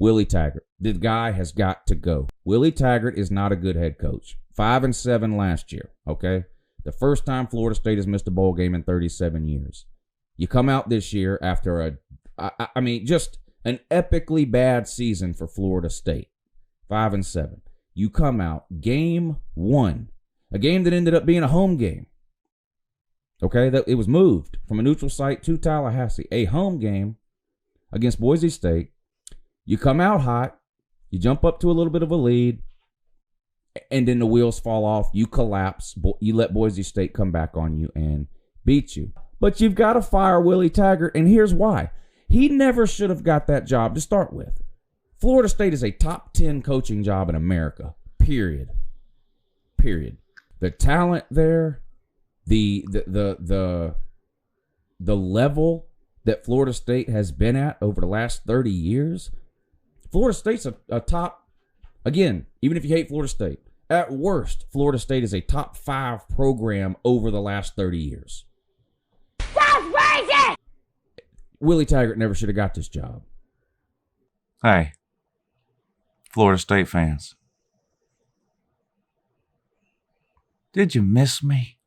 Willie Taggart. The guy has got to go. Willie Taggart is not a good head coach. 5-7 last year, okay? The first time Florida State has missed a bowl game in 37 years. You come out this year after just an epically bad season for Florida State. 5-7. You come out, game 1, a game that ended up being a home game. Okay, it was moved from a neutral site to Tallahassee. A home game against Boise State. You come out hot. You jump up to a little bit of a lead. And then the wheels fall off. You collapse. You let Boise State come back on you and beat you. But you've got to fire Willie Taggart, and here's why. He never should have got that job to start with. Florida State is a top 10 coaching job in America. Period. The talent there, the level that Florida State has been at over the last 30 years. Florida State's a top, again, even if you hate Florida State, at worst, Florida State is a top 5 program over the last 30 years. That's racist! Willie Taggart never should have got this job. Hey, Florida State fans. Did you miss me?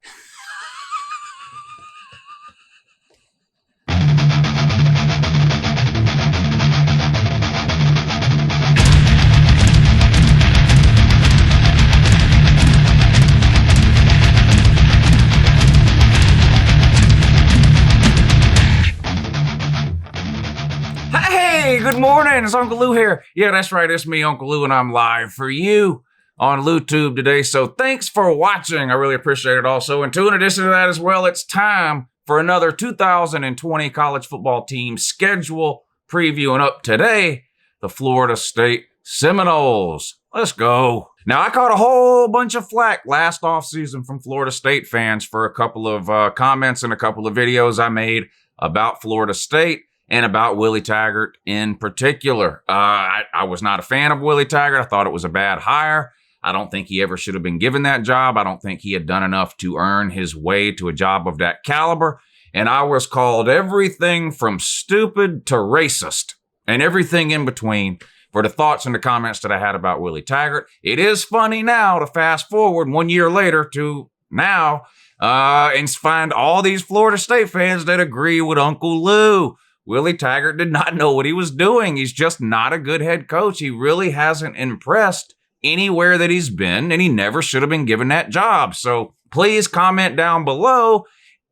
Hey, good morning. It's Uncle Lou here. Yeah, that's right. It's me, Uncle Lou, and I'm live for you on LouTube today. So thanks for watching. I really appreciate it also. And in addition to that as well, it's time for another 2020 college football team schedule preview. And up today, the Florida State Seminoles. Let's go. Now, I caught a whole bunch of flack last offseason from Florida State fans for a couple of comments and a couple of videos I made about Florida State and about Willie Taggart in particular. I was not a fan of Willie Taggart. I thought it was a bad hire. I don't think he ever should have been given that job. I don't think he had done enough to earn his way to a job of that caliber. And I was called everything from stupid to racist and everything in between for the thoughts and the comments that I had about Willie Taggart. It is funny now to fast forward 1 year later to now and find all these Florida State fans that agree with Uncle Lou. Willie Taggart did not know what he was doing. He's just not a good head coach. He really hasn't impressed anywhere that he's been, and he never should have been given that job. So please comment down below.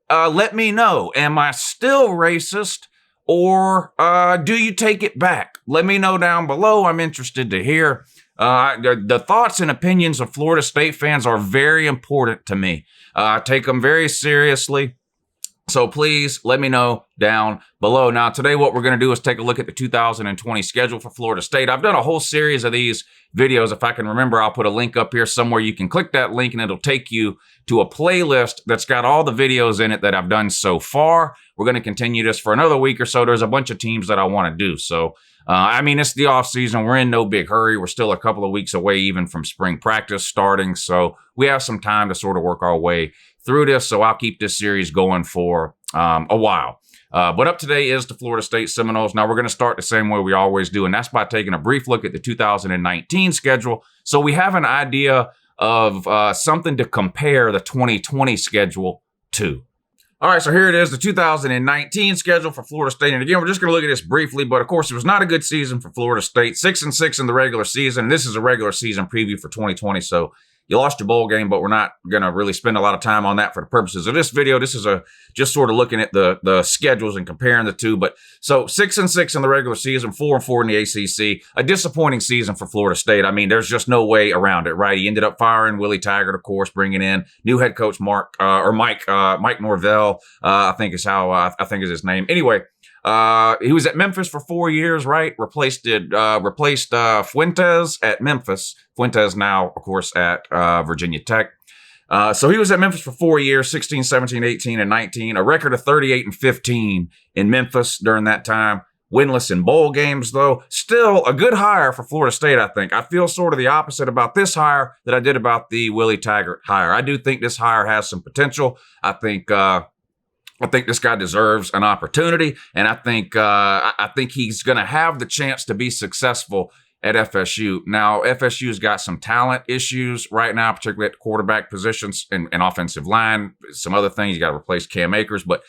Let me know. Am I still racist, or do you take it back? Let me know down below. I'm interested to hear. The thoughts and opinions of Florida State fans are very important to me. I take them very seriously. So please let me know down below. Now, today what we're going to do is take a look at the 2020 schedule for Florida State. I've done a whole series of these videos. If I can remember, I'll put a link up here somewhere. You can click that link and it'll take you to a playlist that's got all the videos in it that I've done so far. We're going to continue this for another week or so. There's a bunch of teams that I want to do. So, it's the off season. We're in no big hurry. We're still a couple of weeks away even from spring practice starting. So we have some time to sort of work our way through this. So I'll keep this series going for a while. But up today is the Florida State Seminoles. Now we're going to start the same way we always do, and that's by taking a brief look at the 2019 schedule. So we have an idea of something to compare the 2020 schedule to. All right, so here it is, the 2019 schedule for Florida State. And again, we're just going to look at this briefly, but of course, it was not a good season for Florida State. 6-6 in the regular season. This is a regular season preview for 2020, so you lost your bowl game, but we're not going to really spend a lot of time on that for the purposes of this video. This is just sort of looking at the schedules and comparing the two. But so 6-6 in the regular season, 4-4 in the ACC. A disappointing season for Florida State. I mean, there's just no way around it, right? He ended up firing Willie Taggart, of course, bringing in new head coach Mike Norvell. I think is his name. Anyway. He was at Memphis for 4 years, right? Replaced Fuentes at Memphis. Fuentes now, of course, at Virginia Tech. So he was at Memphis for 4 years, 16, 17, 18, and 19. A record of 38-15 in Memphis during that time. Winless in bowl games, though. Still a good hire for Florida State, I think. I feel sort of the opposite about this hire that I did about the Willie Taggart hire. I do think this hire has some potential. I think I think this guy deserves an opportunity, and I think he's going to have the chance to be successful at FSU. Now, FSU's got some talent issues right now, particularly at quarterback positions and offensive line. Some other things, you got to replace Cam Akers, but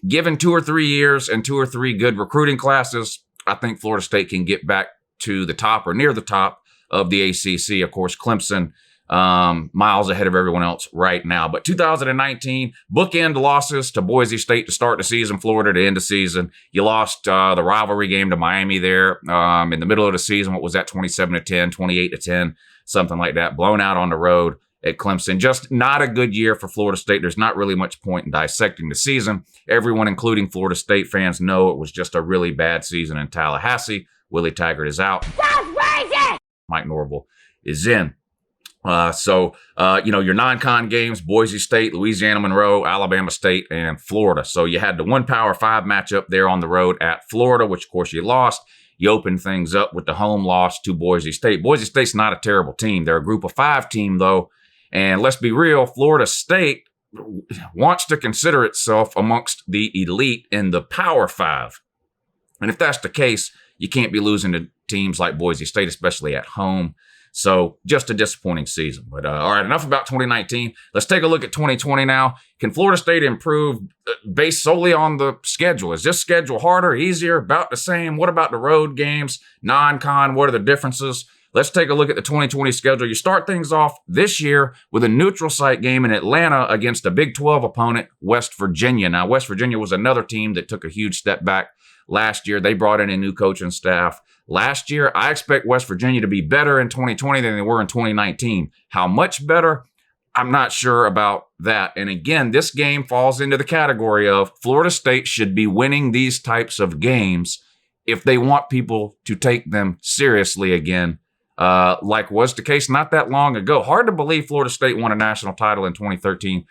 given 2 or 3 years and 2 or 3 good recruiting classes, I think Florida State can get back to the top or near the top of the ACC. Of course, Clemson, miles ahead of everyone else right now. But 2019, bookend losses to Boise State to start the season, Florida to end the season. You lost the rivalry game to Miami there in the middle of the season. What was that, 27-10, 28-10, something like that. Blown out on the road at Clemson. Just not a good year for Florida State. There's not really much point in dissecting the season. Everyone, including Florida State fans, know it was just a really bad season in Tallahassee. Willie Taggart is out. Mike Norvell is in. Your non-con games, Boise State, Louisiana Monroe, Alabama State, and Florida. So you had the one Power 5 matchup there on the road at Florida, which of course you lost. You opened things up with the home loss to Boise State. Boise State's not a terrible team. They're a group of 5 team though. And let's be real, Florida State wants to consider itself amongst the elite in the Power 5. And if that's the case, you can't be losing to teams like Boise State, especially at home. So just a disappointing season. But all right, enough about 2019. Let's take a look at 2020 now. Can Florida State improve based solely on the schedule? Is this schedule harder, easier, about the same? What about the road games, non-con? What are the differences? Let's take a look at the 2020 schedule. You start things off this year with a neutral site game in Atlanta against a Big 12 opponent, West Virginia. Now, West Virginia was another team that took a huge step back last year. They brought in a new coaching staff last year. I expect West Virginia to be better in 2020 than they were in 2019. How much better? I'm not sure about that. And again, this game falls into the category of Florida State should be winning these types of games if they want people to take them seriously again, like was the case not that long ago. Hard to believe Florida State won a national title in 2013.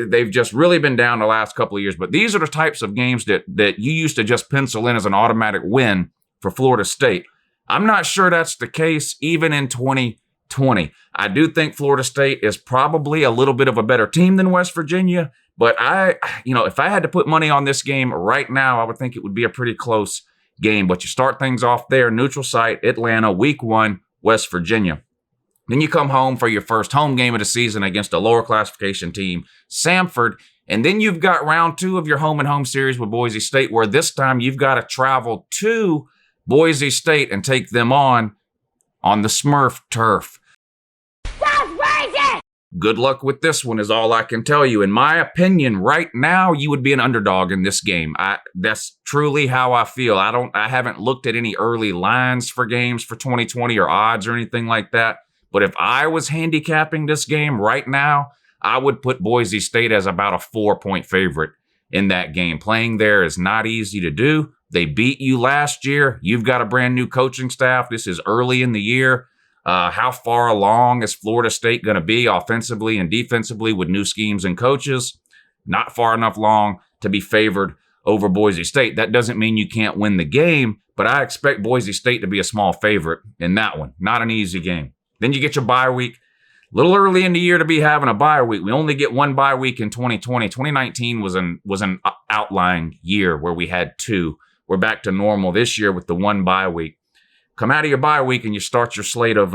They've just really been down the last couple of years. But these are the types of games that you used to just pencil in as an automatic win for Florida State. I'm not sure that's the case even in 2020. I do think Florida State is probably a little bit of a better team than West Virginia. But if I had to put money on this game right now, I would think it would be a pretty close game. But you start things off there, neutral site, Atlanta, week 1, West Virginia. Then you come home for your first home game of the season against a lower classification team, Samford. And then you've got round 2 of your home and home series with Boise State, where this time you've got to travel to Boise State and take them on the Smurf turf. Good luck with this one is all I can tell you. In my opinion, right now, you would be an underdog in this game. That's truly how I feel. I haven't looked at any early lines for games for 2020 or odds or anything like that. But if I was handicapping this game right now, I would put Boise State as about a 4-point favorite in that game. Playing there is not easy to do. They beat you last year. You've got a brand new coaching staff. This is early in the year. How far along is Florida State going to be offensively and defensively with new schemes and coaches? Not far enough along to be favored over Boise State. That doesn't mean you can't win the game, but I expect Boise State to be a small favorite in that one. Not an easy game. Then you get your bye week. A little early in the year to be having a bye week. We only get one bye week in 2020. 2019 was an outlying year where we had 2. We're back to normal this year with the one bye week. Come out of your bye week and you start your slate of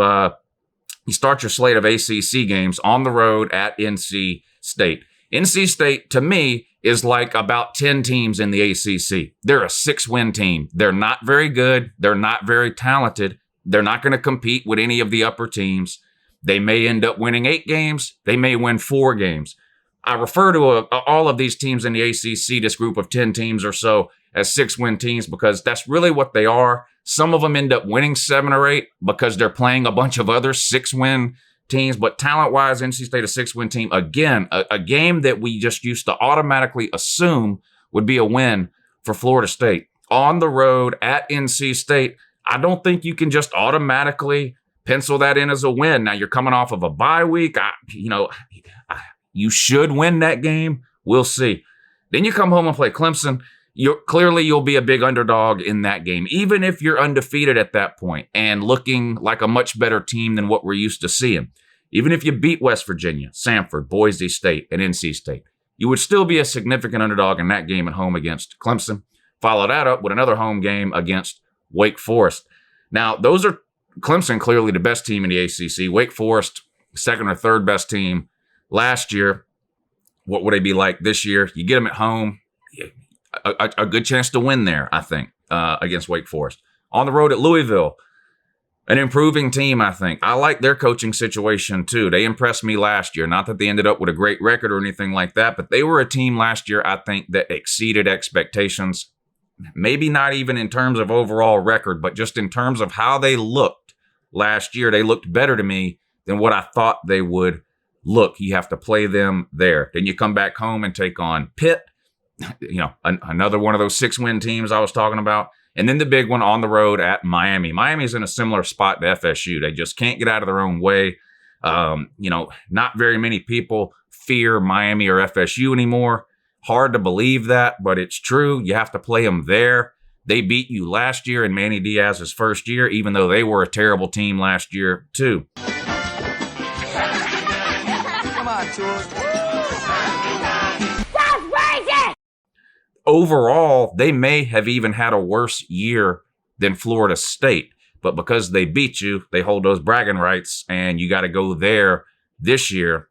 ACC games on the road at NC State. NC State, to me, is like about 10 teams in the ACC. They're a 6-win team. They're not very good. They're not very talented. They're not going to compete with any of the upper teams. They may end up winning 8 games. They may win 4 games. I refer to all of these teams in the ACC, this group of 10 teams or so, as 6-win teams because that's really what they are. Some of them end up winning 7 or 8 because they're playing a bunch of other 6-win teams. But talent-wise, NC State a 6-win team. Again, a game that we just used to automatically assume would be a win for Florida State. On the road at NC State, I don't think you can just automatically pencil that in as a win. Now, you're coming off of a bye week. You should win that game. We'll see. Then you come home and play Clemson. You'll be a big underdog in that game, even if you're undefeated at that point and looking like a much better team than what we're used to seeing. Even if you beat West Virginia, Samford, Boise State, and NC State, You would still be a significant underdog in that game at home against Clemson. Follow that up with another home game against Wake Forest. Now, those are Clemson, clearly the best team in the ACC. Wake Forest, second or third best team last year. What would they be like this year? You get them at home, a good chance to win there, I think, against Wake Forest. On the road at Louisville, an improving team, I think. I like their coaching situation, too. They impressed me last year. Not that they ended up with a great record or anything like that, but they were a team last year, I think, that exceeded expectations. Maybe not even in terms of overall record, but just in terms of how they looked last year. They looked better to me than what I thought they would look. You have to play them there. Then you come back home and take on Pitt, another one of those 6-win teams I was talking about. And then the big one on the road at Miami. Miami's in a similar spot to FSU. They just can't get out of their own way. Not very many people fear Miami or FSU anymore. Hard to believe that, but it's true. You have to play them there. They beat you last year in Manny Diaz's first year, even though they were a terrible team last year, too. Come on, George. Overall, they may have even had a worse year than Florida State, but because they beat you, they hold those bragging rights, and you got to go there this year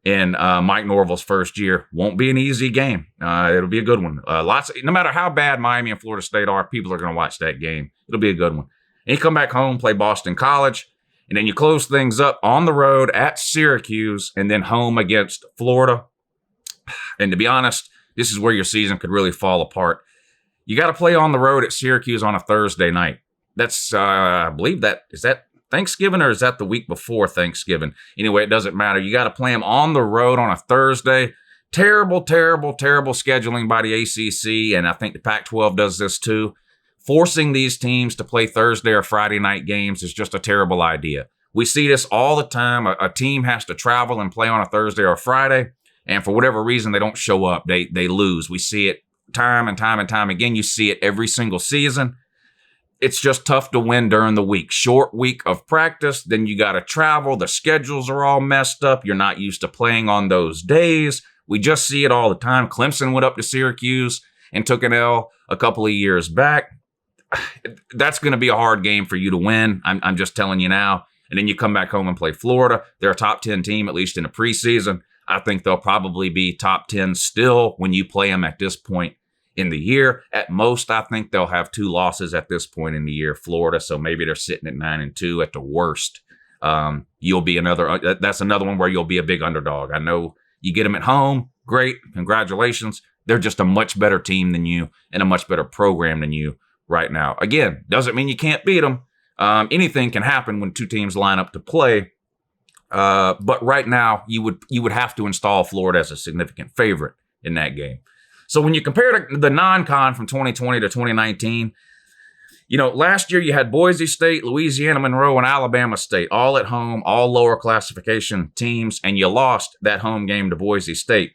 in Mike Norvell's first year. Won't be an easy game. It'll be a good one. No matter how bad Miami and Florida State are, people are going to watch that game. It'll be a good one. And you come back home, play Boston College, and then you close things up on the road at Syracuse, and then home against Florida. And to be honest, this is where your season could really fall apart. You got to play on the road at Syracuse on a Thursday night. That's, I believe is that Thanksgiving or is that the week before Thanksgiving? Anyway, it doesn't matter. You got to play them on the road on a Thursday. Terrible, terrible, terrible scheduling by the ACC, and I think the Pac-12 does this too. Forcing these teams to play Thursday or Friday night games is just a terrible idea. We see this all the time. A team has to travel and play on a Thursday or Friday, and for whatever reason, they don't show up. They lose. We see it time and time and time again. You see it every single season. It's just tough to win during the week. Short week of practice, then you got to travel. The schedules are all messed up. You're not used to playing on those days. We just see it all the time. Clemson went up to Syracuse and took an L a couple of years back. That's going to be a hard game for you to win. I'm just telling you now. And then you come back home and play Florida. They're a top 10 team, at least in the preseason. I think they'll probably be top 10 still when you play them at this point in the year. At most, I think they'll have 2 losses at this point in the year, Florida. So maybe they're sitting at 9-2 at the worst. You'll be that's another one where you'll be a big underdog. I know you get them at home. Great. Congratulations. They're just a much better team than you and a much better program than you right now. Again, doesn't mean you can't beat them. Anything can happen when 2 teams line up to play. But right now, you would have to install Florida as a significant favorite in that game. So when you compare the non-con from 2020 to 2019, last year you had Boise State, Louisiana Monroe, and Alabama State all at home, all lower classification teams, and you lost that home game to Boise State.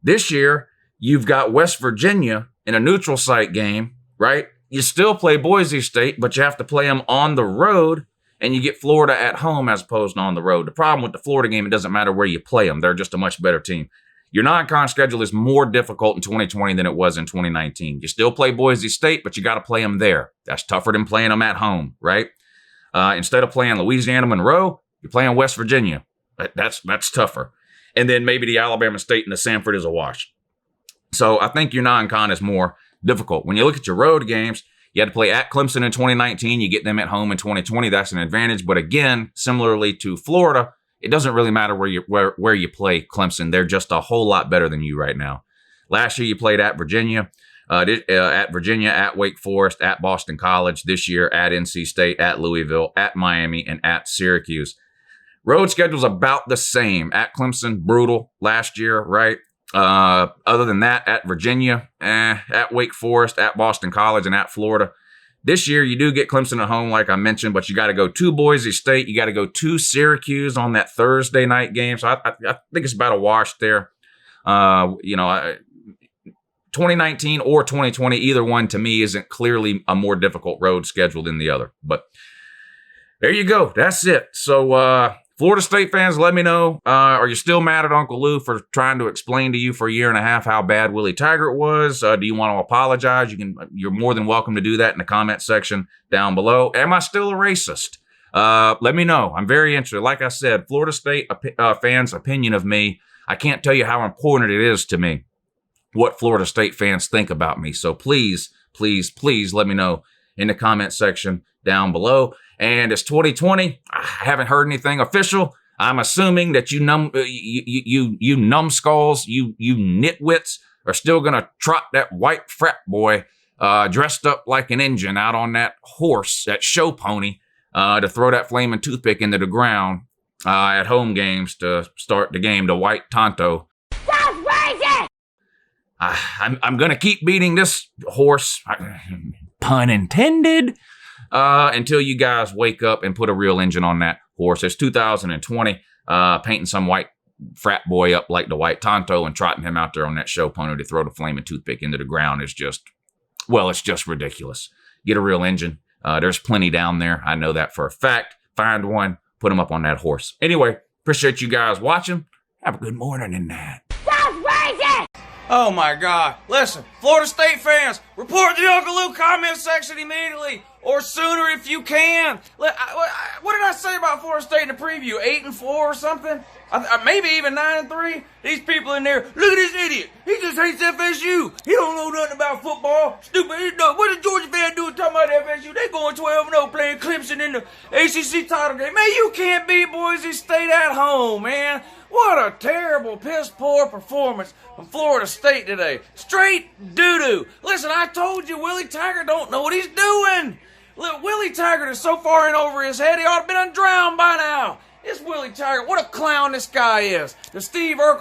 This year, you've got West Virginia in a neutral site game, right? You still play Boise State, but you have to play them on the road, and you get Florida at home as opposed to on the road. The problem with the Florida game, it doesn't matter where you play them. They're just a much better team. Your non-con schedule is more difficult in 2020 than it was in 2019. You still play Boise State, but you got to play them there. That's tougher than playing them at home, right? Instead of playing Louisiana Monroe, you're playing West Virginia. That's tougher. And then maybe the Alabama State and the Samford is a wash. So I think your non-con is more difficult. When you look at your road games, you had to play at Clemson in 2019. You get them at home in 2020. That's an advantage. But again, similarly to Florida, it doesn't really matter where you play Clemson. They're just a whole lot better than you right now. Last year, you played at Virginia, at Wake Forest, at Boston College. This year, at NC State, at Louisville, at Miami, and at Syracuse. Road schedule's about the same. At Clemson, brutal last year, right? Other than that, at Virginia, at Wake Forest, at Boston College, and at Florida. This year, you do get Clemson at home, like I mentioned, but you got to go to Boise State. You got to go to Syracuse on that Thursday night game. So I think it's about a wash there. 2019 or 2020, either one to me isn't clearly a more difficult road schedule than the other. But there you go. That's it. So Florida State fans, let me know. Are you still mad at Uncle Lou for trying to explain to you for a year and a half how bad Willie Taggart was? Do you want to apologize? You're more than welcome to do that in the comment section down below. Am I still a racist? Let me know. I'm very interested. Like I said, Florida State fans' opinion of me, I can't tell you how important it is to me what Florida State fans think about me. So please, please, please let me know in the comment section down below. And it's 2020. I haven't heard anything official. I'm assuming that you numbskulls, you nitwits are still gonna trot that white frat boy dressed up like an engine out on that horse, that show pony, to throw that flaming toothpick into the ground at home games to start the game, the white Tonto. That's racist! I'm gonna keep beating this horse, pun intended, until you guys wake up and put a real engine on that horse. It's 2020. Painting some white frat boy up like the white Tonto and trotting him out there on that show pony to throw the flaming toothpick into the ground is just, well, it's just ridiculous. Get a real engine. There's plenty down there. I know that for a fact. Find one, put him up on that horse. Anyway, appreciate you guys watching. Have a good morning in that. That's racist! Oh my God. Listen, Florida State fans, report to the Uncle Lou comment section immediately, or sooner if you can. What did I say about Florida State in the preview? 8-4 or something? Maybe even 9-3? These people in there, look at this idiot. He just hates FSU. He don't know nothing about football. Stupid. What did Georgia fan do talking about FSU? They going 12-0 playing Clemson in the ACC title game. Man, you can't beat Boise State at home, man. What a terrible, piss-poor performance from Florida State today. Straight doo-doo. Listen, I told you Willie Taggart don't know what he's doing. Look, Willie Taggart is so far in over his head, he ought to have been drowned by now. It's Willie Taggart. What a clown this guy is. The Steve Urkel